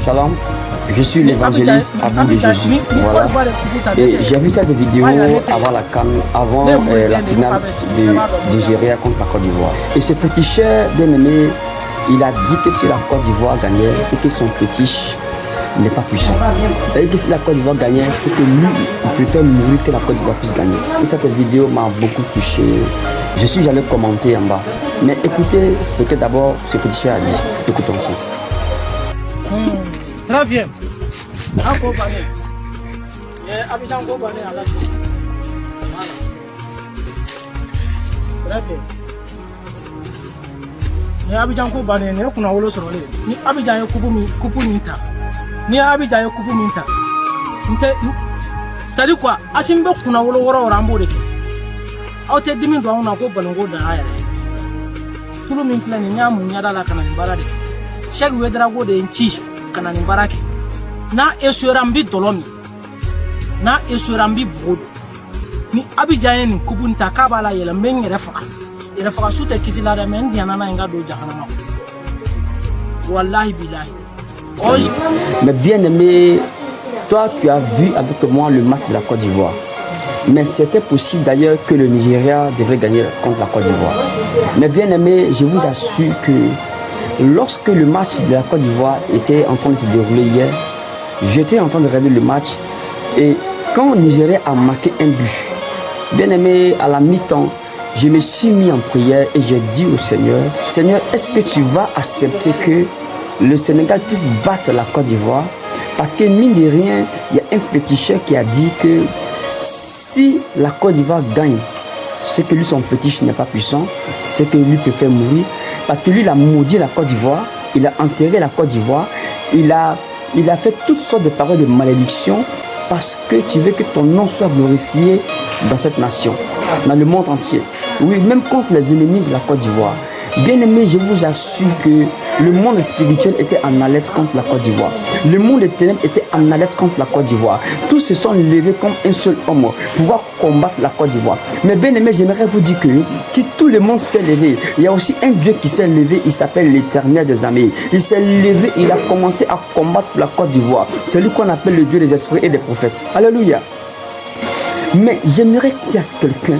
Shalom, je suis l'évangéliste Abou de Jésus. Voilà. Et j'ai vu cette vidéo avant la CAN, avant la finale de Nigeria contre la Côte d'Ivoire. Et ce féticheur bien-aimé, il a dit que si la Côte d'Ivoire gagnait et que son fétiche n'est pas puissant. Et que si la Côte d'Ivoire gagnait, c'est que lui, il préfère mourir que la Côte d'Ivoire puisse gagner. Et cette vidéo m'a beaucoup touché. Je suis allé commenter en bas. Mais écoutez ce que d'abord ce féticheur a dit. Écoutons ça. Très bien. Très bien. Ni Abidjan ko bane ne kuna wolo sorole ni Abidjan ye kupu minta ni Abidjan ye kupu minta nte c'est quoi asimbe kuna wolo woro rambo de aw te dimi do na ko balongo da ayare tulu min flani nyamu nyada la kana bara de chaque wedra go de nti kana ni barake na esurambi dolomi na esurambi bodo ni Abidjan ni kupu nta kabala yela men refa. Il faut que tu aies la main Mais bien aimé, toi tu as vu avec moi le match de la Côte d'Ivoire. Mais c'était possible d'ailleurs que le Nigeria devrait gagner contre la Côte d'Ivoire. Mais bien aimé, je vous assure que lorsque le match de la Côte d'Ivoire était en train de se dérouler hier, j'étais en train de regarder le match et quand le Nigeria a marqué un but, bien aimé, à la mi-temps, je me suis mis en prière et j'ai dit au Seigneur, Seigneur, est-ce que tu vas accepter que le Sénégal puisse battre la Côte d'Ivoire? Parce que mine de rien, il y a un féticheur qui a dit que si la Côte d'Ivoire gagne, c'est que lui, son fétiche n'est pas puissant, c'est que lui préfère mourir. Parce que lui, il a maudit la Côte d'Ivoire, il a enterré la Côte d'Ivoire, il a fait toutes sortes de paroles de malédiction parce que tu veux que ton nom soit glorifié dans cette nation, dans le monde entier. Oui, même contre les ennemis de la Côte d'Ivoire. Bien aimé, je vous assure que le monde spirituel était en alerte contre la Côte d'Ivoire. Le monde des ténèbres était en alerte contre la Côte d'Ivoire. Tous se sont levés comme un seul homme pour pouvoir combattre la Côte d'Ivoire. Mais bien aimé, j'aimerais vous dire que si tout le monde s'est levé, il y a aussi un Dieu qui s'est levé, il s'appelle l'Éternel des armées. Il s'est levé, il a commencé à combattre la Côte d'Ivoire. C'est lui qu'on appelle le Dieu des esprits et des prophètes. Alléluia. Mais j'aimerais dire à quelqu'un,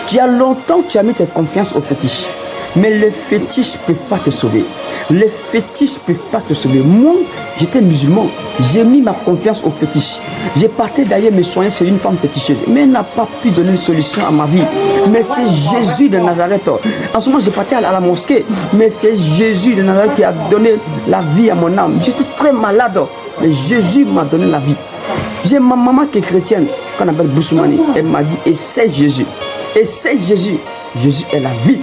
tu as longtemps tu as mis ta confiance au fétiche. Mais les fétiches ne peuvent pas te sauver. Les fétiches ne peuvent pas te sauver. Moi, j'étais musulman. J'ai mis ma confiance au fétiche. J'ai parti d'ailleurs me soigner sur une femme féticheuse. Mais elle n'a pas pu donner une solution à ma vie. Mais c'est Jésus de Nazareth. En ce moment, j'ai parti à la mosquée. Mais c'est Jésus de Nazareth qui a donné la vie à mon âme. J'étais très malade. Mais Jésus m'a donné la vie. J'ai ma maman qui est chrétienne, qu'on appelle Boussoumani. Elle m'a dit, essaie Jésus. Essaie Jésus. Jésus est la vie.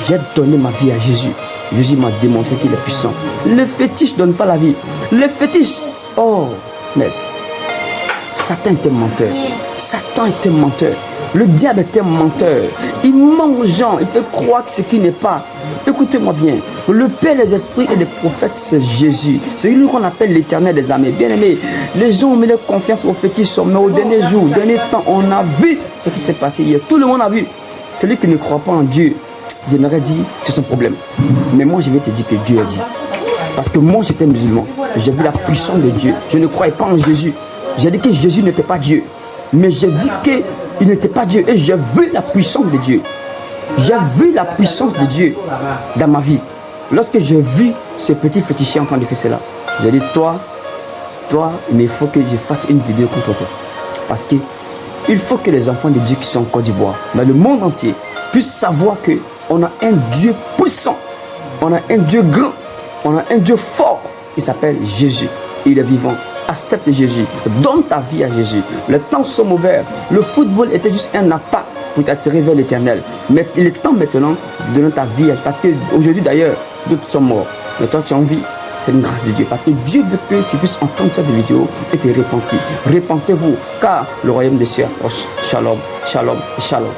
J'ai donné ma vie à Jésus. Jésus m'a démontré qu'il est puissant. Le fétiche ne donne pas la vie. Le fétiche, oh, maître. Satan est un menteur. Satan est un menteur. Le diable est un menteur. Il ment aux gens. Il fait croire que ce qui n'est pas. Écoutez-moi bien. Le Père des esprits et des prophètes, c'est Jésus. C'est lui qu'on appelle l'Éternel des armées. Bien aimé, les gens ont mis leur confiance au fétiche. Mais au dernier jour, au dernier temps, on a vu ce qui s'est passé hier. Tout le monde a vu. Celui qui ne croit pas en Dieu, j'aimerais dire que c'est son problème. Mais moi, je vais te dire que Dieu existe. Parce que moi, j'étais musulman. J'ai vu la puissance de Dieu. Je ne croyais pas en Jésus. J'ai dit que Jésus n'était pas Dieu. Mais j'ai dit qu'il n'était pas Dieu. Et j'ai vu la puissance de Dieu. J'ai vu la puissance de Dieu dans ma vie. Lorsque j'ai vu ce petit fétichier en train de faire cela, j'ai dit, toi, il faut que je fasse une vidéo contre toi. Parce que il faut que les enfants de Dieu qui sont en Côte d'Ivoire, dans le monde entier, puissent savoir que on a un Dieu puissant, on a un Dieu grand, on a un Dieu fort. Il s'appelle Jésus. Il est vivant. Accepte Jésus. Donne ta vie à Jésus. Les temps sont ouverts. Le football était juste un appât pour t'attirer vers l'éternel. Mais il est temps maintenant de donner ta vie. Parce qu'aujourd'hui d'ailleurs, d'autres sont morts. Mais toi tu as envie. C'est une grâce de Dieu. Parce que Dieu veut que tu puisses entendre cette vidéo et te repentir. Repentez-vous. Car le royaume des cieux approche. Shalom, shalom, shalom.